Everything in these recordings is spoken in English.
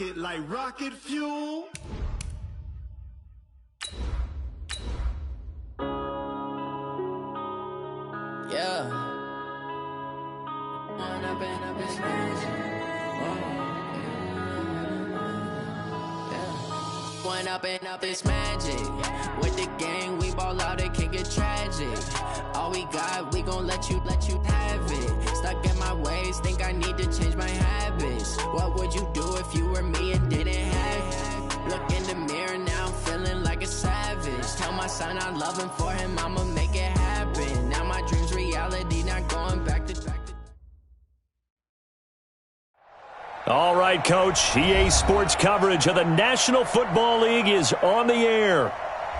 it like rocket fuel. Yeah. One up and up, it's magic. With the gang, we ball out, it can get tragic. All we got, we gon' let you have it. Stuck in my ways, think I need to change my habits. What would you do if you were me and didn't have it? Look in the mirror now, I'm feeling like a savage. Tell my son I love him, for him I'ma make it happen. Now my dream's reality, not going back to. All right, Coach. EA Sports coverage of the National Football League is on the air.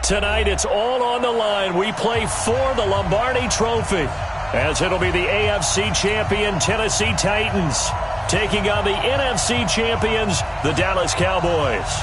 Tonight, it's all on the line. We play for the Lombardi Trophy, as it'll be the AFC champion Tennessee Titans taking on the NFC champions, the Dallas Cowboys.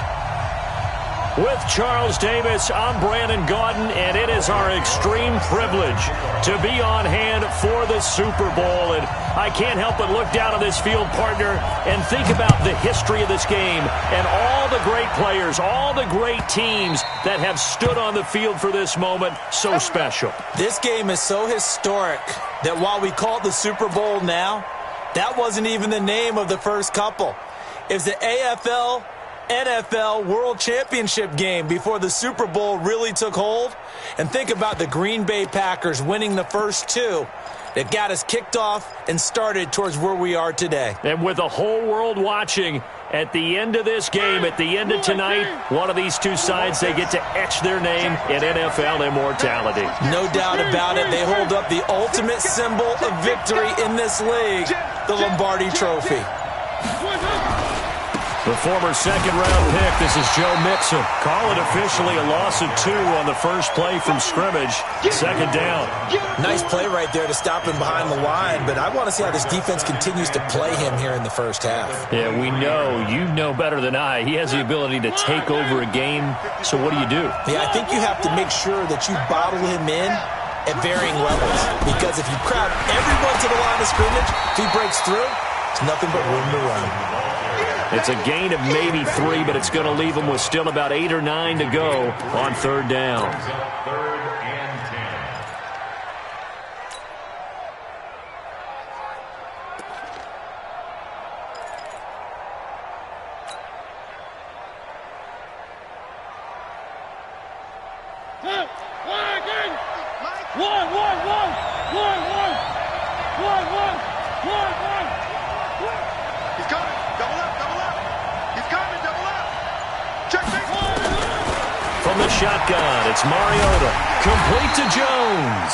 With Charles Davis, I'm Brandon Gaudin, and it is our extreme privilege to be on hand for the Super Bowl. And I can't help but look down on this field, partner, and think about the history of this game and all the great players, all the great teams that have stood on the field for this moment. So special. This game is so historic that while we call it the Super Bowl now, that wasn't even the name of the first couple. It's the AFL NFL World Championship game before the Super Bowl really took hold. And think about the Green Bay Packers winning the first two that got us kicked off and started towards where we are today. And with the whole world watching, at the end of this game, at the end of tonight, one of these two sides, they get to etch their name in NFL immortality. No doubt about it. They hold up the ultimate symbol of victory in this league, the Lombardi Trophy. The former second-round pick, this is Joe Mixon. Call it officially a loss of 2 on the first play from scrimmage. Second down. Nice play right there to stop him behind the line, but I want to see how this defense continues to play him here in the first half. Yeah, we know. You know better than I. He has the ability to take over a game, so what do you do? Yeah, I think you have to make sure that you bottle him in at varying levels, because if you crowd everyone to the line of scrimmage, if he breaks through, it's nothing but room to run. It's a gain of maybe 3, but it's going to leave them with still about 8 or 9 to go on third down. Shotgun, it's Mariota, complete to Jones.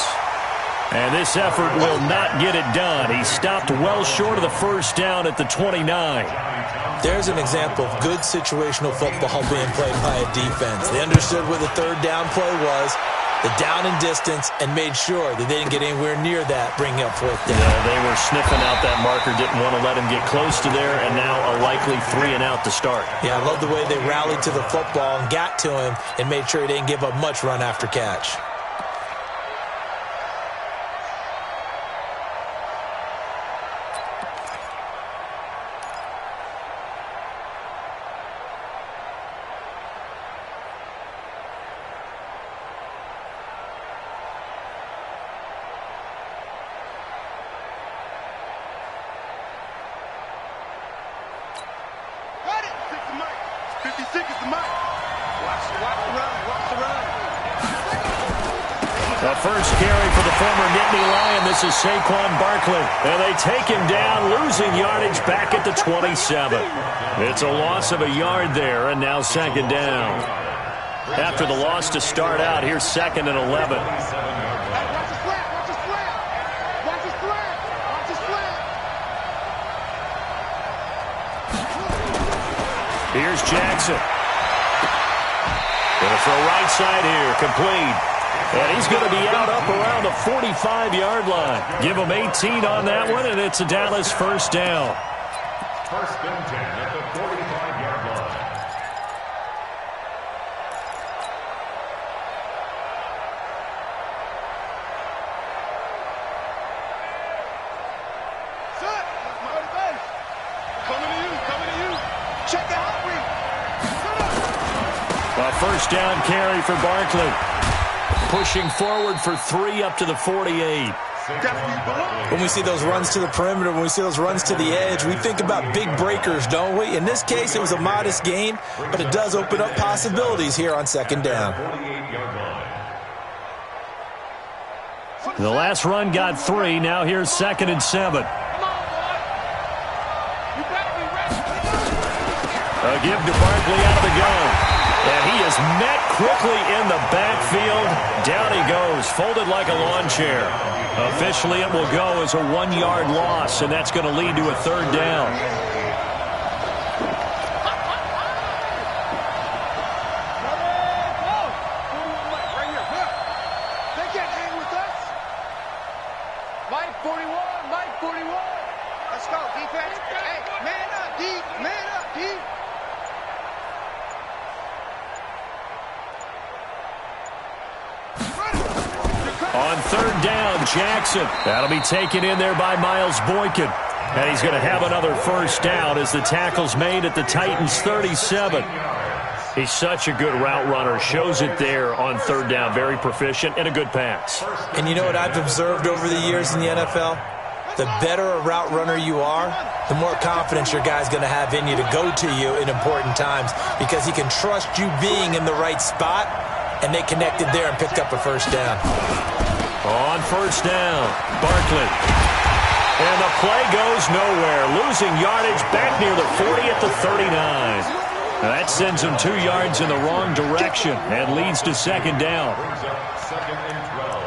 And this effort will not get it done. He stopped well short of the first down at the 29. There's an example of good situational football being played by a defense. They understood where the third down play was, the down and distance, and made sure that they didn't get anywhere near that, bringing up fourth down. Yeah, they were sniffing out that marker, didn't want to let him get close to there, and now a likely 3 and out to start. Yeah, I love the way they rallied to the football and got to him and made sure he didn't give up much run after catch. The first carry for the former Nittany Lion. This is Saquon Barkley. And they take him down, losing yardage back at the 27. It's a loss of a yard there, and now second down. After the loss to start out, here's 2nd and 11. Here's Jackson. Going to throw right side here, complete. And he's going to be out up around the 45-yard line. Give him 18 on that one, and it's a Dallas first down. First and 10 at the 45-yard line. A first down carry for Barkley. Pushing forward for 3 up to the 48. When we see those runs to the perimeter, when we see those runs to the edge, we think about big breakers, don't we? In this case, it was a modest gain, but it does open up possibilities here on second down. The last run got 3. Now here's 2nd and 7. A give to Barkley out of the gun. And he is met quickly in the backfield. Down he goes, folded like a lawn chair. Officially, it will go as a 1-yard loss, and that's going to lead to a 3rd down. Mike 41, Mike 41. Let's go, defense. Hey, man up, D, man up, D. On 3rd down, Jackson. That'll be taken in there by Miles Boykin. And he's going to have another first down as the tackle's made at the Titans' 37. He's such a good route runner. Shows it there on 3rd down. Very proficient and a good pass. And you know what I've observed over the years in the NFL? The better a route runner you are, the more confidence your guy's going to have in you to go to you in important times because he can trust you being in the right spot, and they connected there and picked up a first down. On 1st down, Barkley. And the play goes nowhere. Losing yardage back near the 40 at the 39. That sends him 2 yards in the wrong direction and leads to 2nd down. Brings up 2nd and 12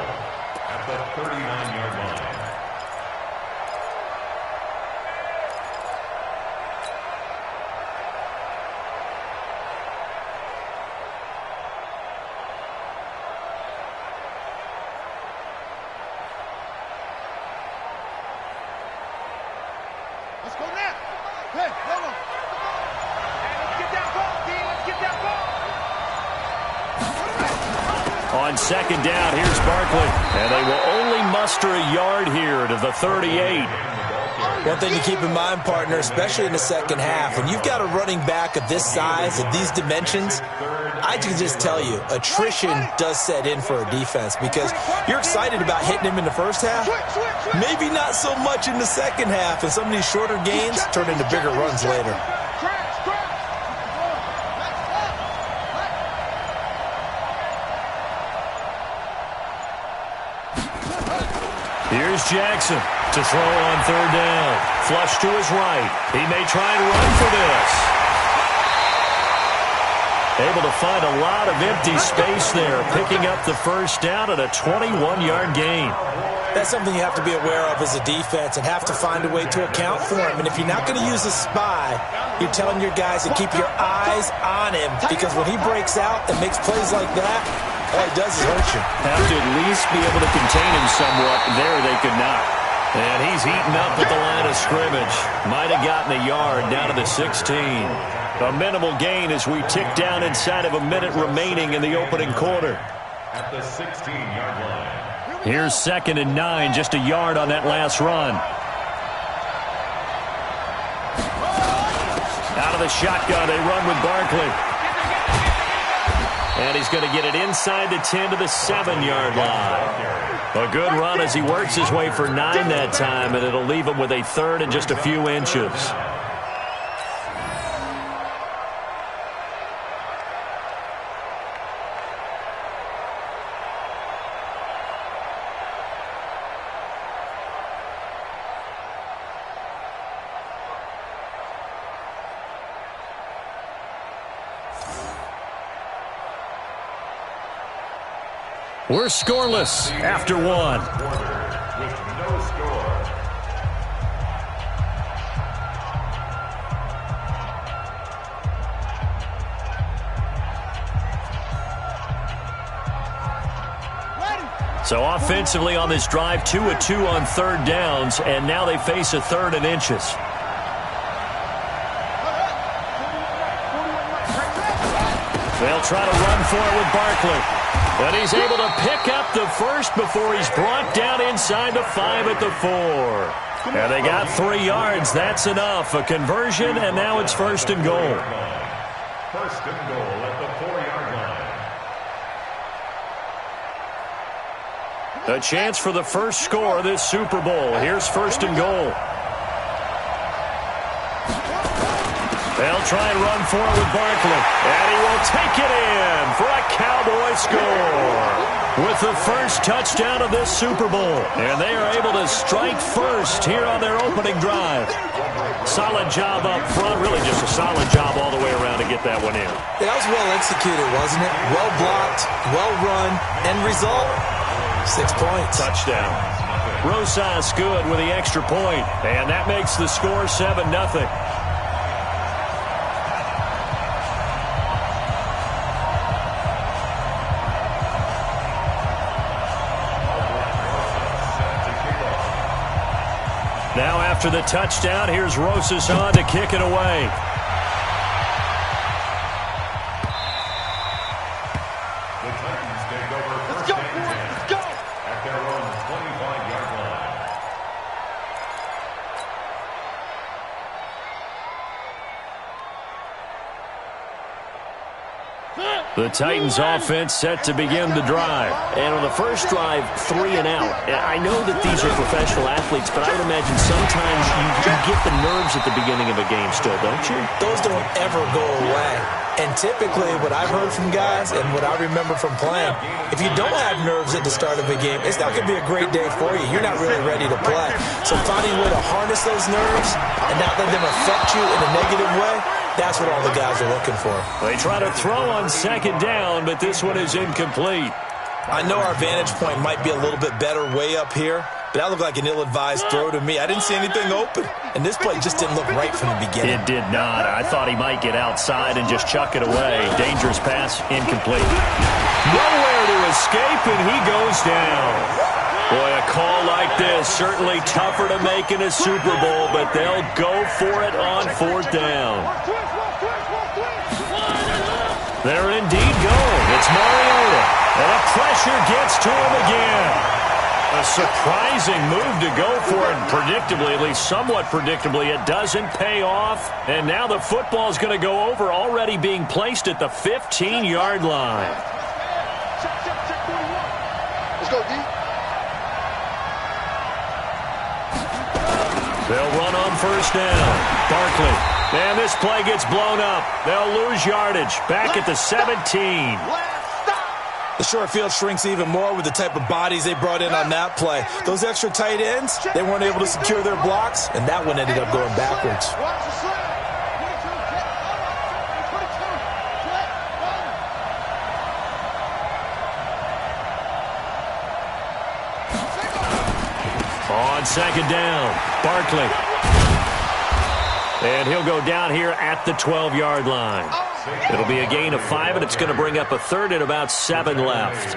at the 39-yard line. Let's go now. Hey, come on. Let's get that ball, D. Let's get that ball. On 2nd down, here's Barkley. And they will only muster a yard here to the 38. One thing to keep in mind, partner, especially in the second half, when you've got a running back of this size, of these dimensions, I can just tell you, attrition does set in for a defense because you're excited about hitting him in the first half, maybe not so much in the second half, and some of these shorter gains turn into bigger runs later. Here's Jackson to throw on 3rd down. Flush to his right. He may try and run for this. Able to find a lot of empty space there, picking up the first down at a 21-yard gain. That's something you have to be aware of as a defense and have to find a way to account for him. And if you're not going to use a spy, you're telling your guys to keep your eyes on him because when he breaks out and makes plays like that, all he does is hurt you. Have to at least be able to contain him somewhat. There they could not. And he's heating up at the line of scrimmage. Might have gotten a yard down to the 16. A minimal gain as we tick down inside of a minute remaining in the opening quarter. At the 16-yard line. Here's 2nd and 9, just a yard on that last run. Out of the shotgun, they run with Barkley. And he's going to get it inside the 10 to the 7-yard line. A good run as he works his way for 9 that time, and it'll leave him with a 3rd and just a few inches. We're scoreless after 1. With no score. So offensively on this drive, 2 of 2 on 3rd downs, and now they face a 3rd and inches. They'll try to run for it with Barkley. But he's able to pick up the first before he's brought down inside the 5 at the 4. And they got 3 yards. That's enough. A conversion, and now it's 1st and goal. 1st and goal at the 4-yard line. A chance for the first score of this Super Bowl. Here's 1st and goal. They'll try and run for it with Barkley. And he will take it in for a Cowboy score. With the first touchdown of this Super Bowl. And they are able to strike first here on their opening drive. Solid job up front. Really just a solid job all the way around to get that one in. That was well executed, wasn't it? Well blocked, well run. End result, 6 points. Touchdown. Rosas good with the extra point. And that makes the score 7-0. Now after the touchdown, here's Rosas on to kick it away. The Titans take over 1st and 10 at their own 25-yard line. The Titans offense set to begin the drive. And on the first drive, 3 and out. And I know that these are professional athletes, but I would imagine sometimes you get the nerves at the beginning of a game still, don't you? Those don't ever go away. And typically what I've heard from guys and what I remember from playing, if you don't have nerves at the start of a game, it's not going to be a great day for you. You're not really ready to play. So finding a way to harness those nerves and not let them affect you in a negative way, that's what all the guys are looking for. They try to throw on 2nd down, but this one is incomplete. I know our vantage point might be a little bit better way up here, but that looked like an ill-advised throw to me. I didn't see anything open, and this play just didn't look right from the beginning. It did not. I thought he might get outside and just chuck it away. Dangerous pass, incomplete. Nowhere to escape, and he goes down. Boy, a call like this, certainly tougher to make in a Super Bowl, but they'll go for it on 4th down. They're indeed going. It's Mariota, and the pressure gets to him again. A surprising move to go for it, and predictably, at least somewhat predictably, it doesn't pay off. And now the football is going to go over, already being placed at the 15-yard line. Let's go, D. They'll run on 1st down. Barkley. And this play gets blown up. They'll lose yardage. Back at the 17. The short field shrinks even more with the type of bodies they brought in on that play. Those extra tight ends, they weren't able to secure their blocks, and that one ended up going backwards. On 2nd down, Barkley. And he'll go down here at the 12-yard line. It'll be a gain of 5, and it's going to bring up a 3rd and about 7 left.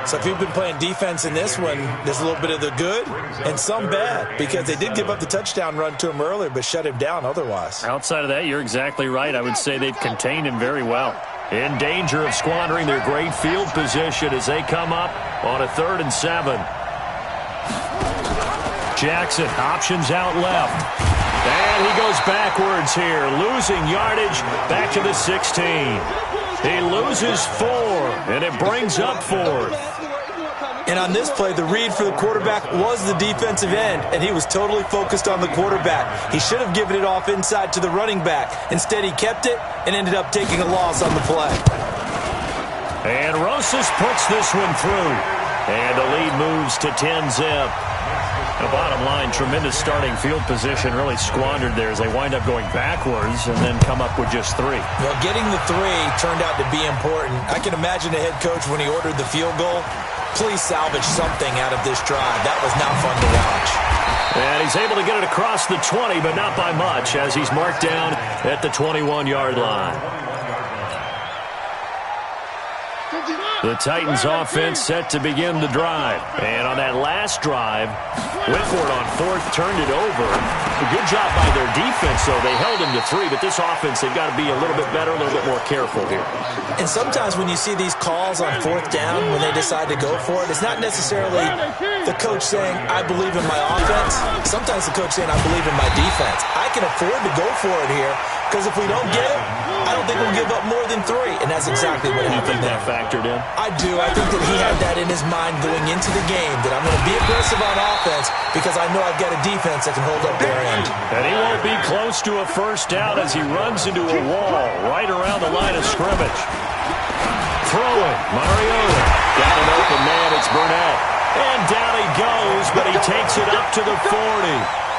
So if you've been playing defense in this one, there's a little bit of the good and some bad, because they did give up the touchdown run to him earlier, but shut him down otherwise. Outside of that, you're exactly right. I would say they've contained him very well. In danger of squandering their great field position as they come up on a 3rd and 7. Jackson options out left. And he goes backwards here, losing yardage back to the 16. He loses 4, and it brings up 4th. And on this play, the read for the quarterback was the defensive end, and he was totally focused on the quarterback. He should have given it off inside to the running back. Instead, he kept it and ended up taking a loss on the play. And Rosas puts this one through. And the lead moves to 10-zip. The bottom line, tremendous starting field position, really squandered there as they wind up going backwards and then come up with just 3. Well, getting the 3 turned out to be important. I can imagine the head coach when he ordered the field goal. Please salvage something out of this drive. That was not fun to watch. And he's able to get it across the 20, but not by much, as he's marked down at the 21-yard line. The Titans offense set to begin the drive. And on that last drive, went for it on 4th, turned it over. A good job by their defense, though. They held him to 3, but this offense, they've got to be a little bit better, a little bit more careful here. And sometimes when you see these calls on 4th down, when they decide to go for it, it's not necessarily The coach saying, I believe in my offense. Sometimes the coach saying, I believe in my defense. I can afford to go for it here because if we don't get it, I don't think we'll give up more than 3. And that's exactly what happened. You think that factored in? I do. I think that he had that in his mind going into the game, that I'm going to be aggressive on offense because I know I've got a defense that can hold up their end. And he won't be close to a first down as he runs into a wall right around the line of scrimmage. Throwing, Mariota. Got an open man, it's Burnett. And down he goes, but he takes it up to the 40.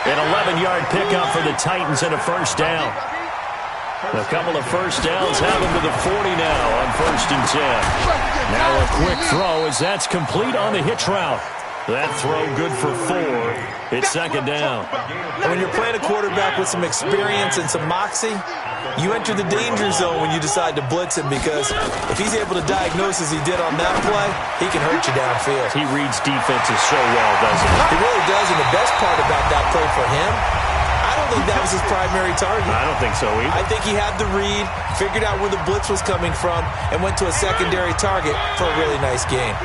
An 11-yard pickup for the Titans and a first down. A couple of first downs have him to the 40 now on 1st and 10. Now a quick throw as that's complete on the hitch route. That throw good for 4. It's 2nd down. And when you're playing a quarterback with some experience and some moxie, you enter the danger zone when you decide to blitz him because if he's able to diagnose as he did on that play, he can hurt you downfield. He reads defenses so well, doesn't he? He really does, and the best part about that play for him, I don't think that was his primary target. I don't think so either. I think he had the read, figured out where the blitz was coming from, and went to a secondary target for a really nice game.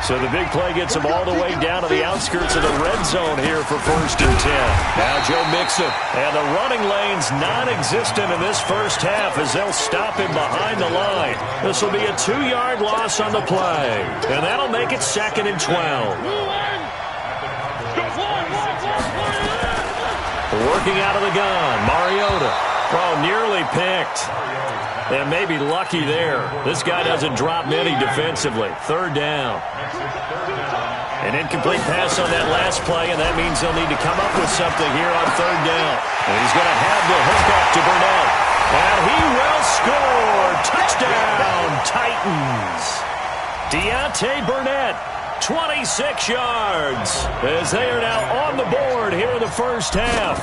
So the big play gets him all the way down to the outskirts of the red zone here for 1st and 10. Now Joe Mixon. And the running lane's non-existent in this first half as they'll stop him behind the line. This will be a 2-yard loss on the play. And that'll make it 2nd and 12. Working out of the gun, Mariota. Oh, nearly picked. And maybe lucky there. This guy doesn't drop many defensively. 3rd down. An incomplete pass on that last play, and that means they'll need to come up with something here on 3rd down. And he's going to have the hook up to Burnett. And he will score. Touchdown, Titans. Deontay Burnett, 26 yards, as they are now on the board here in the first half.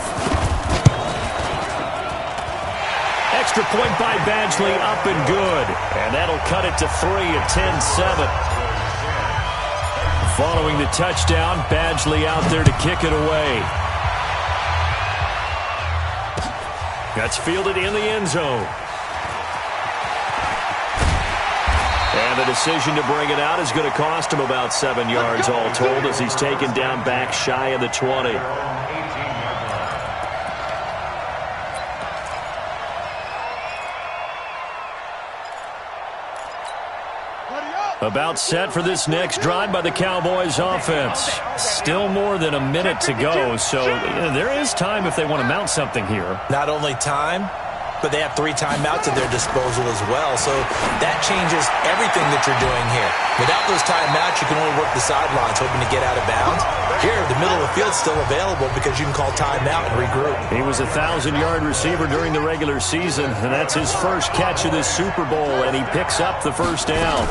Extra point by Badgley, up and good. And that'll cut it to 3 at 10-7. Following the touchdown, Badgley out there to kick it away. That's fielded in the end zone. And the decision to bring it out is going to cost him about 7 yards all told as he's taken down back shy of the 20. About set for this next drive by the Cowboys offense. Still more than a minute to go, so there is time if they want to mount something here. Not only time, but they have 3 timeouts at their disposal as well, so that changes everything that you're doing here. Without those timeouts, you can only work the sidelines, hoping to get out of bounds. Here, the middle of the field's still available because you can call timeout and regroup. He was a 1,000-yard receiver during the regular season, and that's his first catch of this Super Bowl, and he picks up the first down.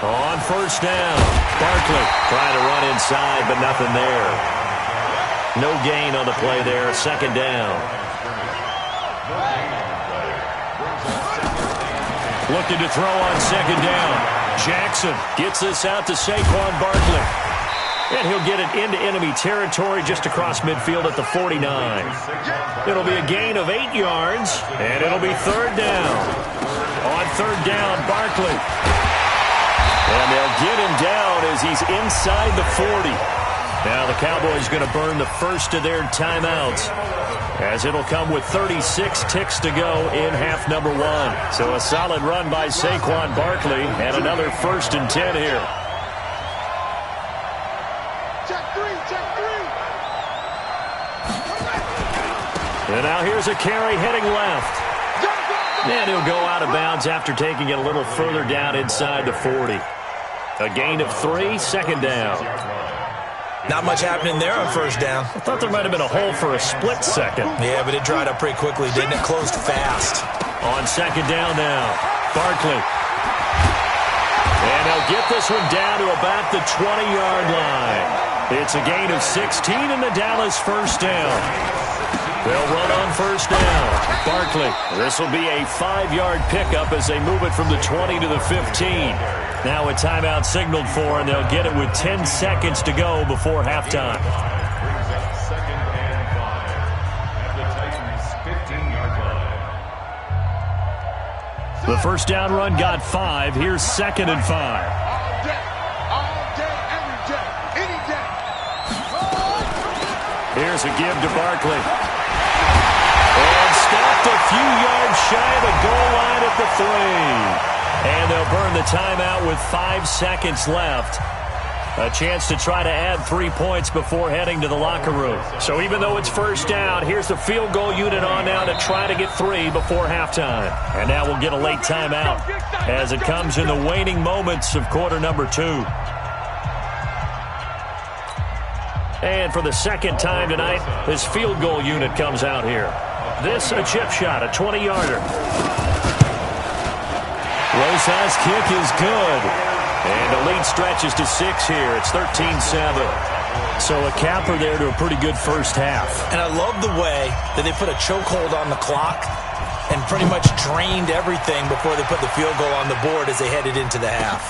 On 1st down, Barkley trying to run inside, but nothing there. No gain on the play there, 2nd down. Looking to throw on 2nd down. Jackson gets this out to Saquon Barkley. And he'll get it into enemy territory just across midfield at the 49. It'll be a gain of 8 yards, and it'll be 3rd down. On 3rd down, Barkley. And they'll get him down as he's inside the 40. Now the Cowboys going to burn the first of their timeouts, as it'll come with 36 ticks to go in half number 1. So a solid run by Saquon Barkley and another 1st and 10 here. Check 3, check 3. And now here's a carry heading left. And he'll go out of bounds after taking it a little further down inside the 40. A gain of 3, 2nd down. Not much happening there on 1st down. I thought there might have been a hole for a split second. Yeah, but it dried up pretty quickly, didn't it? Closed fast. On 2nd down now, Barkley. And they'll get this one down to about the 20-yard line. It's a gain of 16 in the Dallas 1st down. They'll run on 1st down. Barkley. This will be a 5-yard pickup as they move it from the 20 to the 15. Now a timeout signaled for, and they'll get it with 10 seconds to go before halftime. Brings up 2nd and 5 at the Titans' 15-yard line. The first down run got 5. Here's 2nd and 5. All day, every day, any day. Here's a give to Barkley. And stopped a few yards shy of the goal line at the 3. And they'll burn the timeout with 5 seconds left. A chance to try to add 3 points before heading to the locker room. So even though it's first down, here's the field goal unit on now to try to get 3 before halftime. And now we'll get a late timeout as it comes in the waning moments of quarter number 2. And for the second time tonight, this field goal unit comes out here. This a chip shot, a 20-yarder. Rosa's kick is good. And the lead stretches to 6 here. It's 13-7. So a capper there to a pretty good first half. And I love the way that they put a chokehold on the clock and pretty much drained everything before they put the field goal on the board as they headed into the half.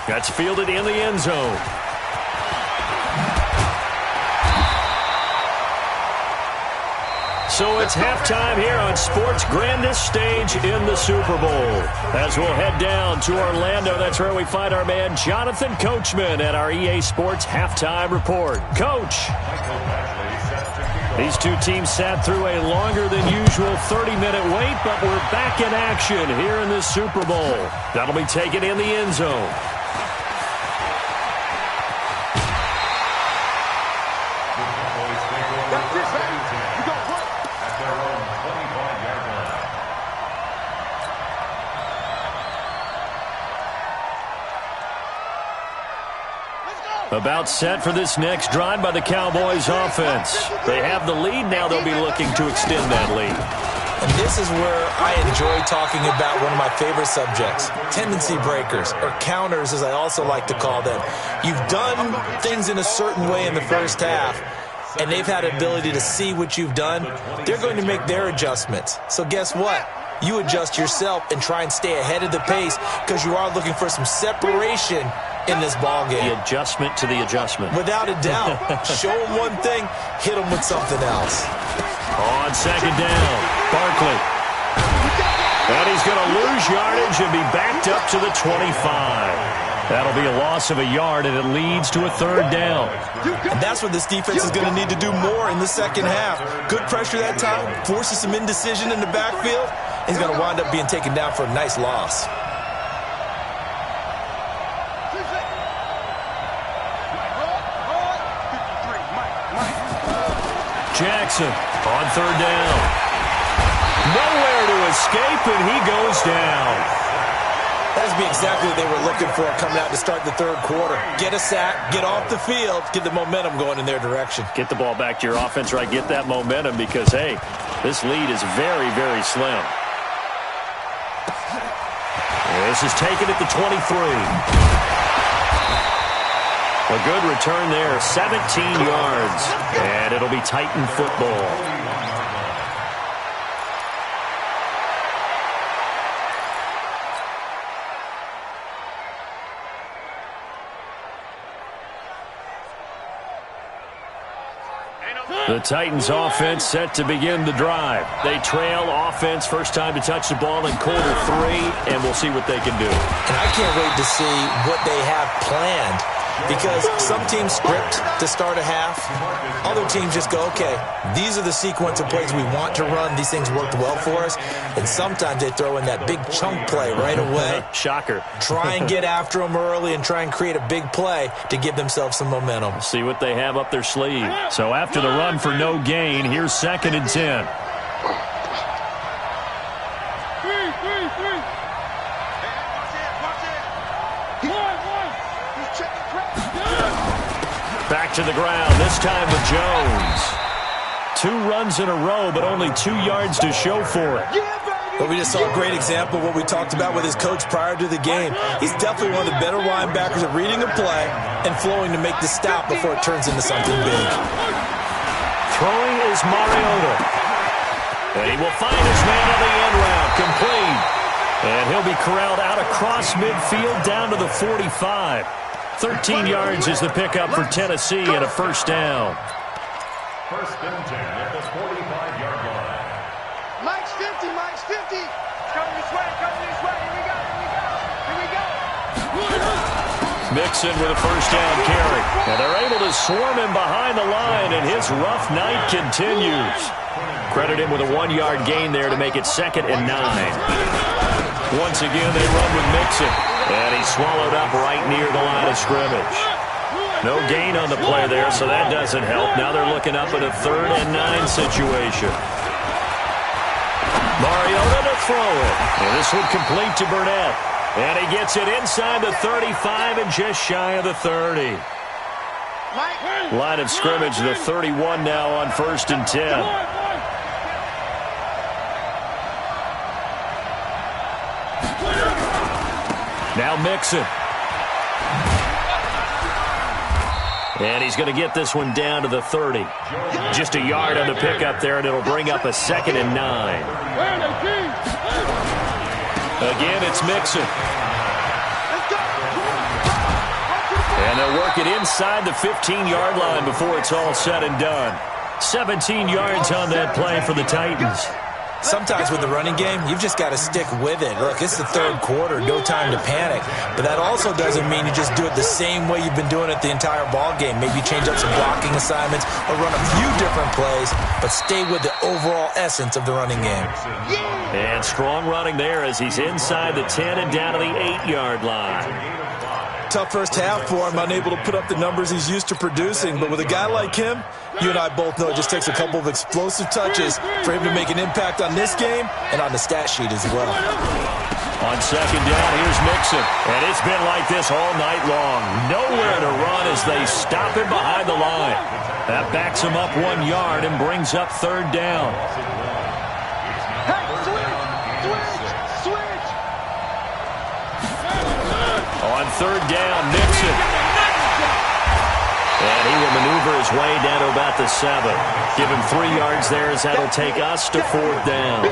That's fielded in the end zone. So it's halftime here on sports' grandest stage in the Super Bowl. As we'll head down to Orlando, that's where we find our man Jonathan Coachman at our EA Sports Halftime Report. Coach, these two teams sat through a longer than usual 30-minute wait, but we're back in action here in the Super Bowl. That'll be taken in the end zone. About set for this next drive by the Cowboys offense. They have the lead. Now they'll be looking to extend that lead. And this is where I enjoy talking about one of my favorite subjects, tendency breakers, or counters as I also like to call them. You've done things in a certain way in the first half, and they've had the ability to see what you've done. They're going to make their adjustments. So guess what? You adjust yourself and try and stay ahead of the pace because you are looking for some separation in this ball game. The adjustment to the adjustment. Without a doubt. Show them one thing, hit them with something else. On second down, Barkley. And he's going to lose yardage and be backed up to the 25. That'll be a loss of a yard, and it leads to a third down. And that's what this defense is going to need to do more in the second half. Good pressure that time, forces some indecision in the backfield. He's going to wind up being taken down for a nice loss. Jackson on third down. Nowhere to escape, and he goes down. That would be exactly what they were looking for coming out to start the third quarter. Get a sack, get off the field, get the momentum going in their direction. Get the ball back to your offense, right? Get that momentum because, hey, this lead is very, very slim. This is taken at the 23. A good return there, 17 yards, and it'll be Titan football. The Titans offense set to begin the drive. They trail offense first time to touch the ball in quarter 3, and we'll see what they can do. And I can't wait to see what they have planned. Because some teams script to start a half. Other teams just go, okay, these are the sequence of plays we want to run. These things worked well for us. And sometimes they throw in that big chunk play right away. Shocker. Try and get after them early and try and create a big play to give themselves some momentum. See what they have up their sleeve. So after the run for no gain, here's 2nd and 10. Back to the ground, this time with Jones. 2 runs in a row, but only 2 yards to show for it. But we just saw a great example of what we talked about with his coach prior to the game. He's definitely one of the better linebackers at reading a play and flowing to make the stop before it turns into something big. Throwing is Mariota. And he will find his man on the end route, complete. And he'll be corralled out across midfield down to the 45. 13 yards is the pickup for Tennessee and a first down. First and 10 at the 45-yard line. Mike's 50, Mike's 50. It's coming this way, Here we go. Mixon with a first down carry. And they're able to swarm him behind the line, and his rough night continues. Credit him with a 1-yard gain there to make it 2nd and 9. Once again, they run with Mixon. And he's swallowed up right near the line of scrimmage. No gain on the play there, so that doesn't help. Now they're looking up at a 3rd and 9 situation. Mariota to throw it. And this one complete to Burnett. And he gets it inside the 35 and just shy of the 30. Line of scrimmage, the 31 now on 1st and 10. Now Mixon. And he's going to get this one down to the 30. Just a yard on the pickup there, and it'll bring up a 2nd and 9. Again, it's Mixon. And they'll work it inside the 15-yard line before it's all said and done. 17 yards on that play for the Titans. Sometimes with the running game, you've just got to stick with it. Look, it's the 3rd quarter, no time to panic. But that also doesn't mean you just do it the same way you've been doing it the entire ball game. Maybe change up some blocking assignments or run a few different plays, but stay with the overall essence of the running game. And strong running there as he's inside the 10 and down to the 8-yard line. Tough first half for him, unable to put up the numbers he's used to producing. But with a guy like him, you and I both know it just takes a couple of explosive touches for him to make an impact on this game and on the stat sheet as well. On 2nd down, here's Mixon. And it's been like this all night long. Nowhere to run as they stop him behind the line. That backs him up 1 yard and brings up 3rd down. On 3rd down, Mixon. And he will maneuver his way down to about the 7. Give him 3 yards there as that'll take us to 4th down.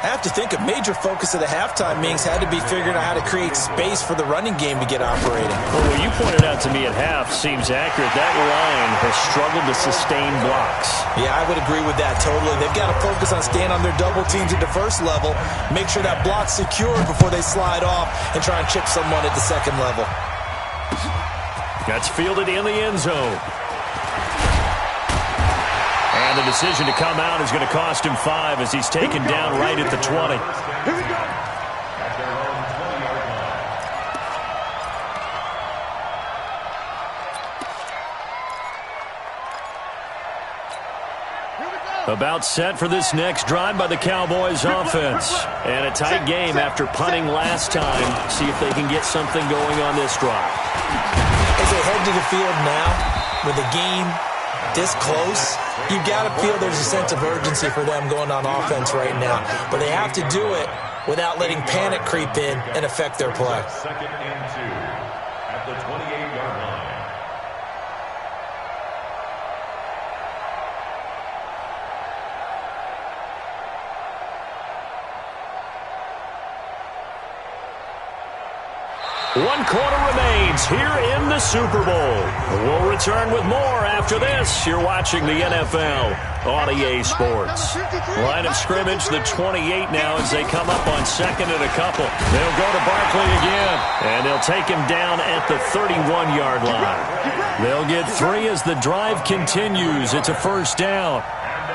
I have to think a major focus of the halftime meetings had to be figuring out how to create space for the running game to get operating. Well, what you pointed out to me at half seems accurate. That line has struggled to sustain blocks. Yeah, I would agree with that totally. They've got to focus on staying on their double teams at the first level, make sure that block's secured before they slide off and try and chip someone at the 2nd level. That's fielded in the end zone. And the decision to come out is going to cost him 5 as he's taken down right at the 20. Here we go. About set for this next drive by the Cowboys offense. And a tight game after punting last time. See if they can get something going on this drive. As they head to the field now, with the game this close, you've got to feel there's a sense of urgency for them going on offense right now. But they have to do it without letting panic creep in and affect their play. 2nd and 2 at the 28-yard line. One quarter remains here in the Super Bowl. We'll return with more after this. You're watching the NFL on EA Sports. Line of scrimmage, the 28 now as they come up on 2nd and a couple. They'll go to Barkley again, and they'll take him down at the 31-yard line. They'll get 3 as the drive continues. It's a 1st down.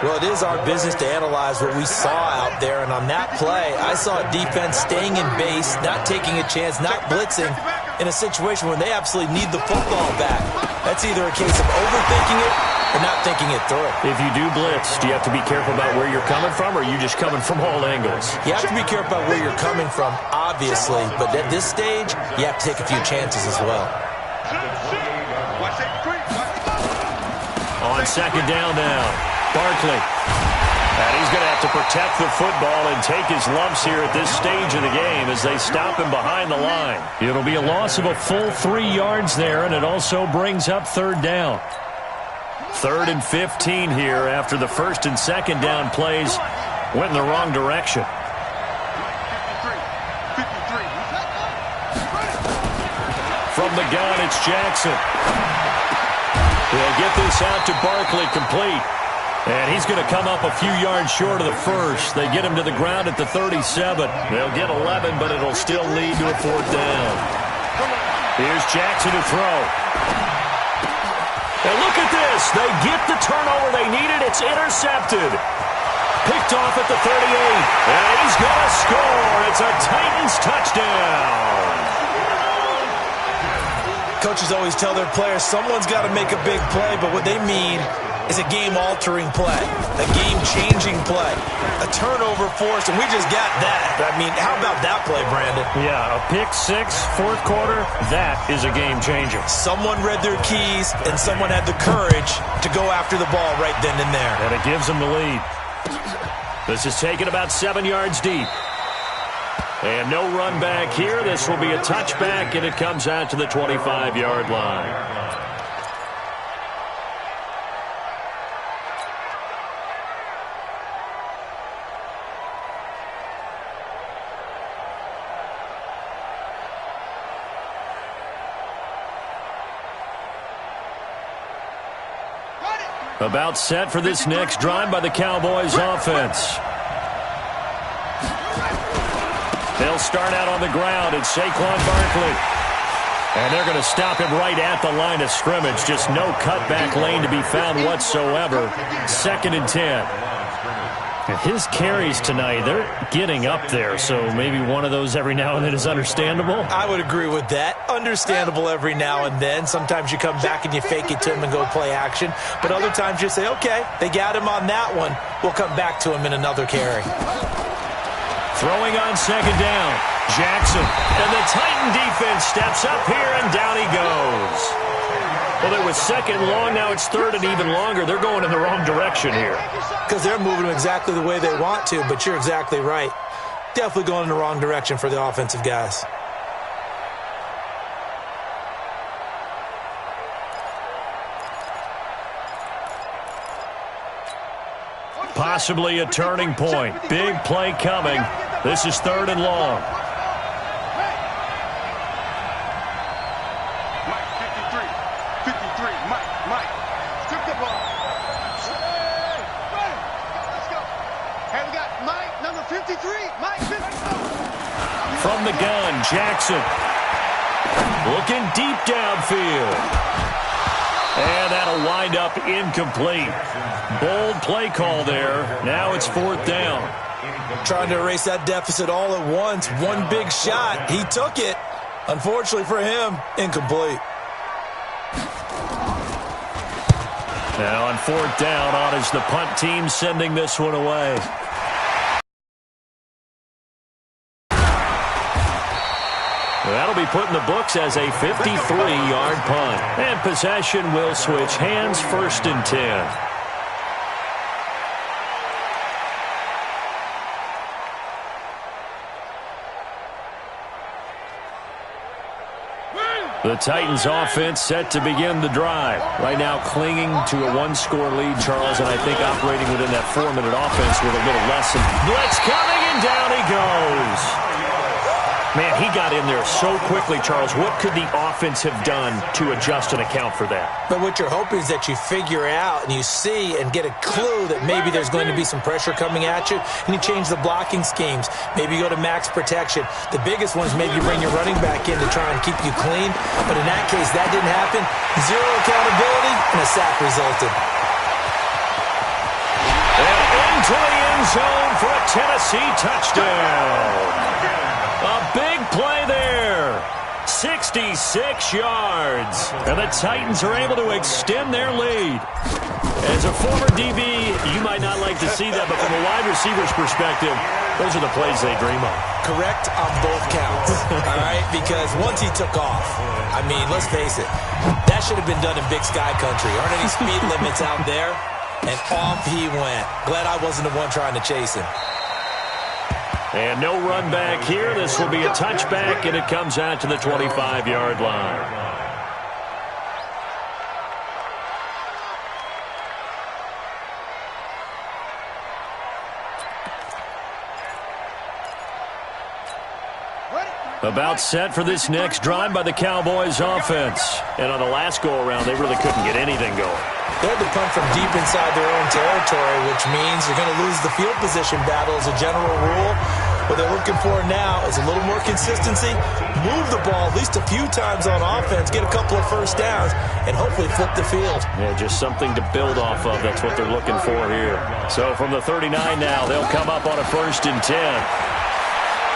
Well, it is our business to analyze what we saw out there, and on that play, I saw a defense staying in base, not taking a chance, not blitzing in a situation where they absolutely need the football back. That's either a case of overthinking it or not thinking it through. If you do blitz, do you have to be careful about where you're coming from, or are you just coming from all angles? You have to be careful about where you're coming from, obviously, but at this stage, you have to take a few chances as well. On 2nd down now. Barkley. And he's going to have to protect the football and take his lumps here at this stage of the game as they stop him behind the line. It'll be a loss of a full 3 yards there, and it also brings up 3rd down. 3rd and 15 here after the 1st and 2nd down plays went in the wrong direction. From the gun, it's Jackson. They'll get this out to Barkley complete. And he's going to come up a few yards short of the 1st. They get him to the ground at the 37. They'll get 11, but it'll still lead to a 4th down. Here's Jackson to throw. And look at this. They get the turnover they needed. It's intercepted. Picked off at the 38. And he's going to score. It's a Titans touchdown. Coaches always tell their players someone's got to make a big play, but what they mean is a game-altering play, a game-changing play, a turnover forced, and we just got that. I mean, how about that play, Brandon? Yeah, a pick six, fourth quarter, that is a game-changer. Someone read their keys, and someone had the courage to go after the ball right then and there. And it gives them the lead. This is taken about 7 yards deep. And no run back here. This will be a touchback, and it comes out to the 25-yard line. About set for this next drive by the Cowboys offense. They'll start out on the ground. It's Saquon Barkley. And they're going to stop him right at the line of scrimmage. Just no cutback lane to be found whatsoever. 2nd and 10. His carries tonight, they're getting up there, so maybe one of those every now and then is understandable. I would agree with that. Understandable every now and then. Sometimes you come back and you fake it to him and go play action. But other times you say, okay, they got him on that one. We'll come back to him in another carry. Throwing on 2nd down, Jackson. And the Titan defense steps up here, and down he goes. Well, it was 2nd long. Now it's 3rd and even longer. They're going in the wrong direction here. Because they're moving exactly the way they want to, but you're exactly right. Definitely going in the wrong direction for the offensive guys. Possibly a turning point. Big play coming. This is 3rd and long. From the gun, Jackson. Looking deep downfield. And that'll wind up incomplete. Bold play call there. Now it's 4th down. Trying to erase that deficit all at once. One big shot. He took it. Unfortunately for him, incomplete. Now on 4th down, on is the punt team sending this one away. That'll be put in the books as a 53-yard punt. And possession will switch hands, 1st and 10. The Titans offense set to begin the drive. Right now clinging to a 1-score lead, Charles, and I think operating within that 4-minute offense with a little less. Blitz coming, and down he goes. Man, he got in there so quickly, Charles. What could the offense have done to adjust and account for that? But what you're hoping is that you figure out and you see and get a clue that maybe there's going to be some pressure coming at you, and you change the blocking schemes. Maybe you go to max protection. The biggest one is maybe you bring your running back in to try and keep you clean. But in that case, that didn't happen. Zero accountability, and a sack resulted. And into the end zone for a Tennessee touchdown. A big play there. 66 yards. And the Titans are able to extend their lead. As a former DB, you might not like to see that, but from a wide receiver's perspective, those are the plays they dream of. Correct on both counts, all right? Because once he took off, I mean, let's face it, that should have been done in Big Sky Country. Aren't any speed limits out there? And off he went. Glad I wasn't the one trying to chase him. And no run back here. This will be a touchback, and it comes out to the 25-yard line. About set for this next drive by the Cowboys offense. And on the last go-around, they really couldn't get anything going. They had to punt from deep inside their own territory, which means you're going to lose the field position battle as a general rule. What they're looking for now is a little more consistency, move the ball at least a few times on offense, get a couple of first downs, and hopefully flip the field. Yeah, just something to build off of. That's what they're looking for here. So from the 39 now, they'll come up on a 1st and 10.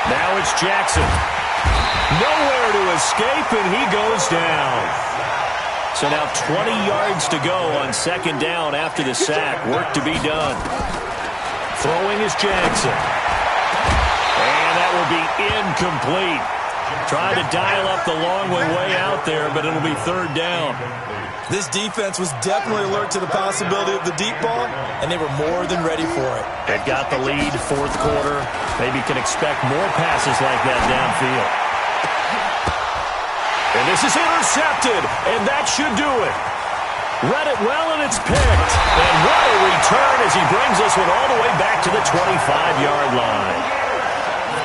Now it's Jackson. Nowhere to escape, and he goes down. So now 20 yards to go on 2nd down after the sack. Work to be done. Throwing is Jackson. And that will be incomplete. Trying to dial up the long way out there, but it'll be 3rd down. This defense was definitely alert to the possibility of the deep ball, and they were more than ready for it. They've got the lead, 4th quarter. Maybe can expect more passes like that downfield. And this is intercepted, and that should do it. Read it well, and it's picked. And what a return as he brings this one all the way back to the 25-yard line.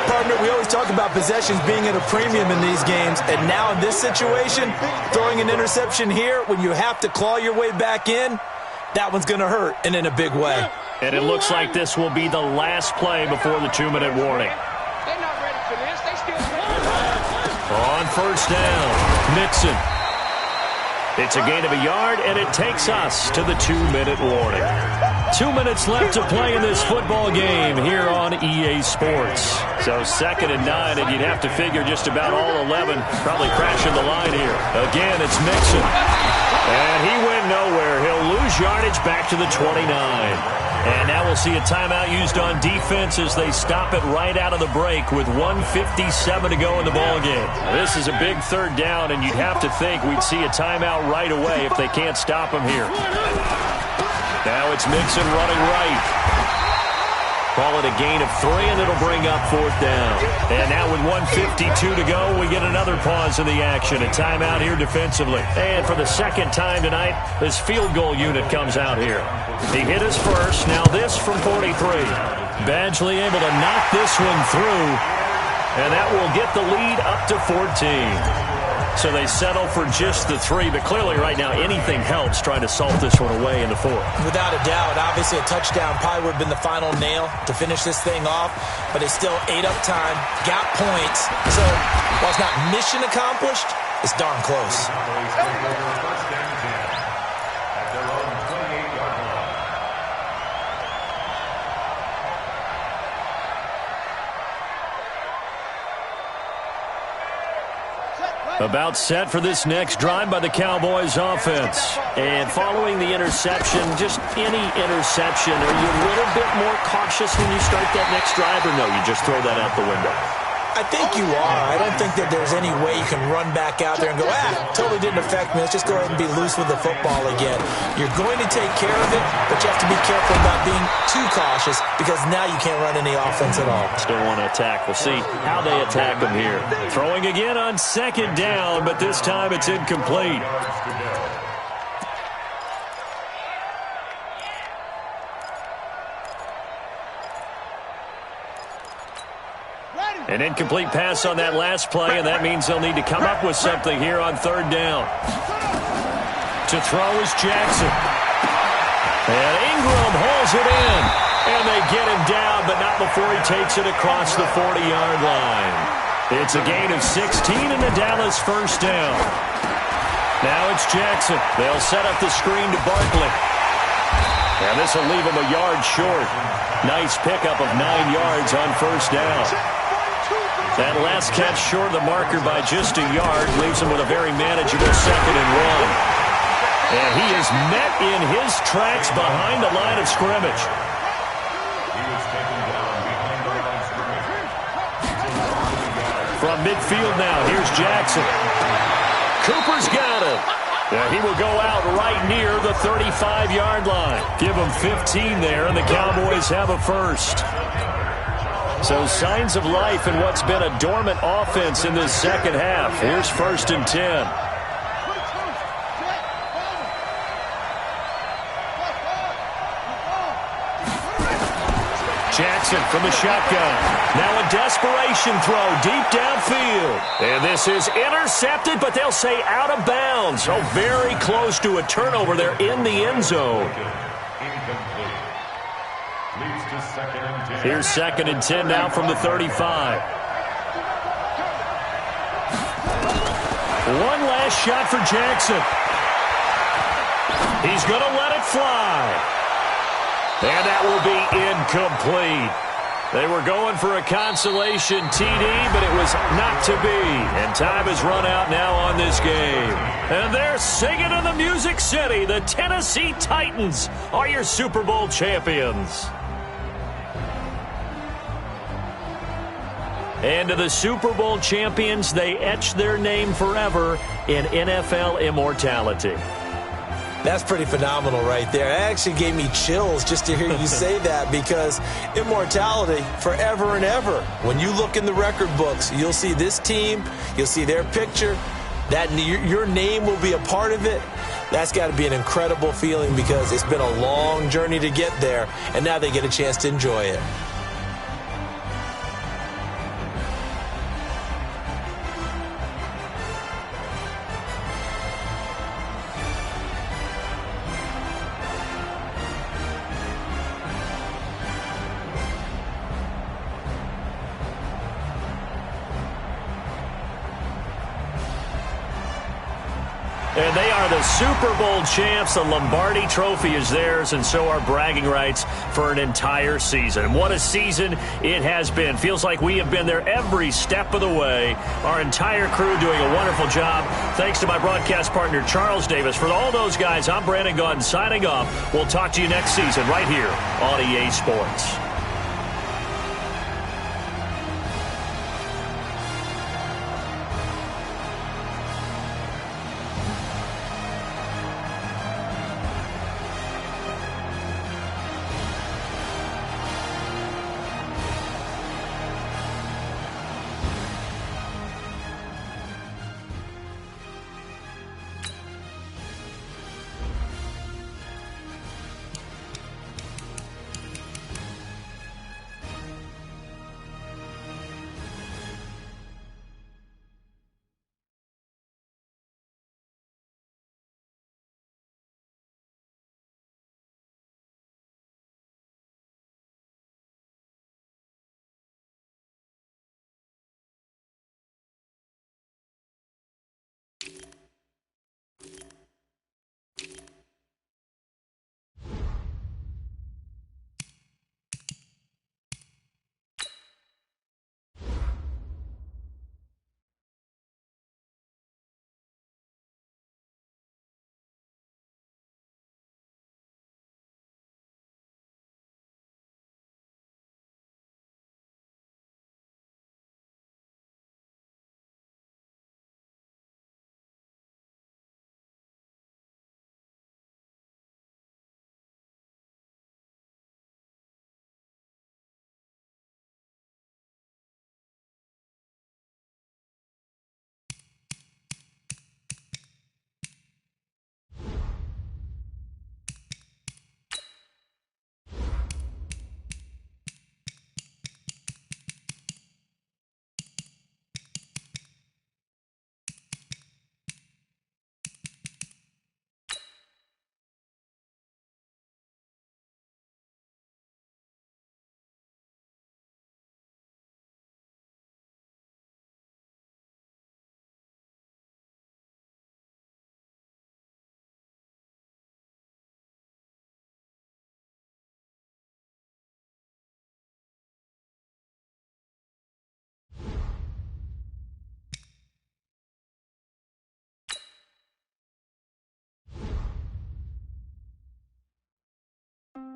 Partner, we always talk about possessions being at a premium in these games, and now in this situation, throwing an interception here when you have to claw your way back in, that one's going to hurt, and in a big way. And it looks like this will be the last play before the 2-minute warning. They're not ready for this. They still On 1st down, Mixon. It's a gain of a yard, and it takes us to the 2-minute warning. 2 minutes left to play in this football game here on EA Sports. So 2nd and 9, and you'd have to figure just about all 11 probably crashing the line here. Again, it's Mixon. And he went nowhere. He'll lose yardage back to the 29. And now we'll see a timeout used on defense as they stop it right out of the break with 1:57 to go in the ballgame. This is a big 3rd down, and you'd have to think we'd see a timeout right away if they can't stop him here. Now it's Mixon running right. Call it a gain of 3, and it'll bring up 4th down. And now with 1:52 to go, we get another pause in the action. A timeout here defensively. And for the 2nd time tonight, this field goal unit comes out here. He hit his first. Now this from 43. Badgley able to knock this one through. And that will get the lead up to 14. So they settle for just the 3, but clearly right now anything helps trying to salt this one away in the 4th. Without a doubt, obviously a touchdown probably would have been the final nail to finish this thing off, but they still ate up time, got points. So while it's not mission accomplished, it's darn close. About set for this next drive by the Cowboys offense. And following the interception, just any interception, are you a little bit more cautious when you start that next drive, or no, you just throw that out the window? I think you are. I don't think that there's any way you can run back out there and go, totally didn't affect me. Let's just go ahead and be loose with the football again. You're going to take care of it, but you have to be careful about being too cautious because now you can't run any offense at all. Still want to attack. We'll see how they attack them here. Throwing again on 2nd down, but this time it's incomplete. An incomplete pass on that last play, and that means they'll need to come up with something here on 3rd down. To throw is Jackson. And Ingram hauls it in. And they get him down, but not before he takes it across the 40-yard line. It's a gain of 16 in the Dallas 1st down. Now it's Jackson. They'll set up the screen to Barkley. And this will leave him a yard short. Nice pickup of 9 yards on 1st down. That last catch short of the marker by just a yard leaves him with a very manageable 2nd and 1. And he is met in his tracks behind the line of scrimmage. He was taken down behind the line of scrimmage. From midfield now, here's Jackson. Cooper's got him. He will go out right near the 35-yard line. Give him 15 there, and the Cowboys have a first. So signs of life in what's been a dormant offense in this 2nd half. Here's 1st and 10. Jackson from the shotgun. Now a desperation throw deep downfield. And this is intercepted, but they'll say out of bounds. Oh, very close to a turnover there in the end zone. Leads to 2nd and 10. Here's 2nd and 10 now from the 35. One last shot for Jackson. He's going to let it fly. And that will be incomplete. They were going for a consolation TD, but it was not to be. And time has run out now on this game. And they're singing in the Music City. The Tennessee Titans are your Super Bowl champions. And to the Super Bowl champions, they etch their name forever in NFL immortality. That's pretty phenomenal right there. It actually gave me chills just to hear you say that, because immortality forever and ever. When you look in the record books, you'll see this team, you'll see their picture, that your name will be a part of it. That's got to be an incredible feeling, because it's been a long journey to get there, and now they get a chance to enjoy it. And they are the Super Bowl champs. The Lombardi Trophy is theirs, and so are bragging rights for an entire season. What a season it has been. Feels like we have been there every step of the way. Our entire crew doing a wonderful job. Thanks to my broadcast partner, Charles Davis. For all those guys, I'm Brandon Gaudin signing off. We'll talk to you next season right here on EA Sports.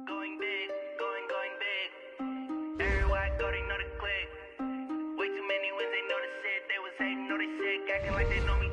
Going big. Everywhere I go, they know the click. Way too many wins, they know the shit. They was hating, know they sick, acting like they know me.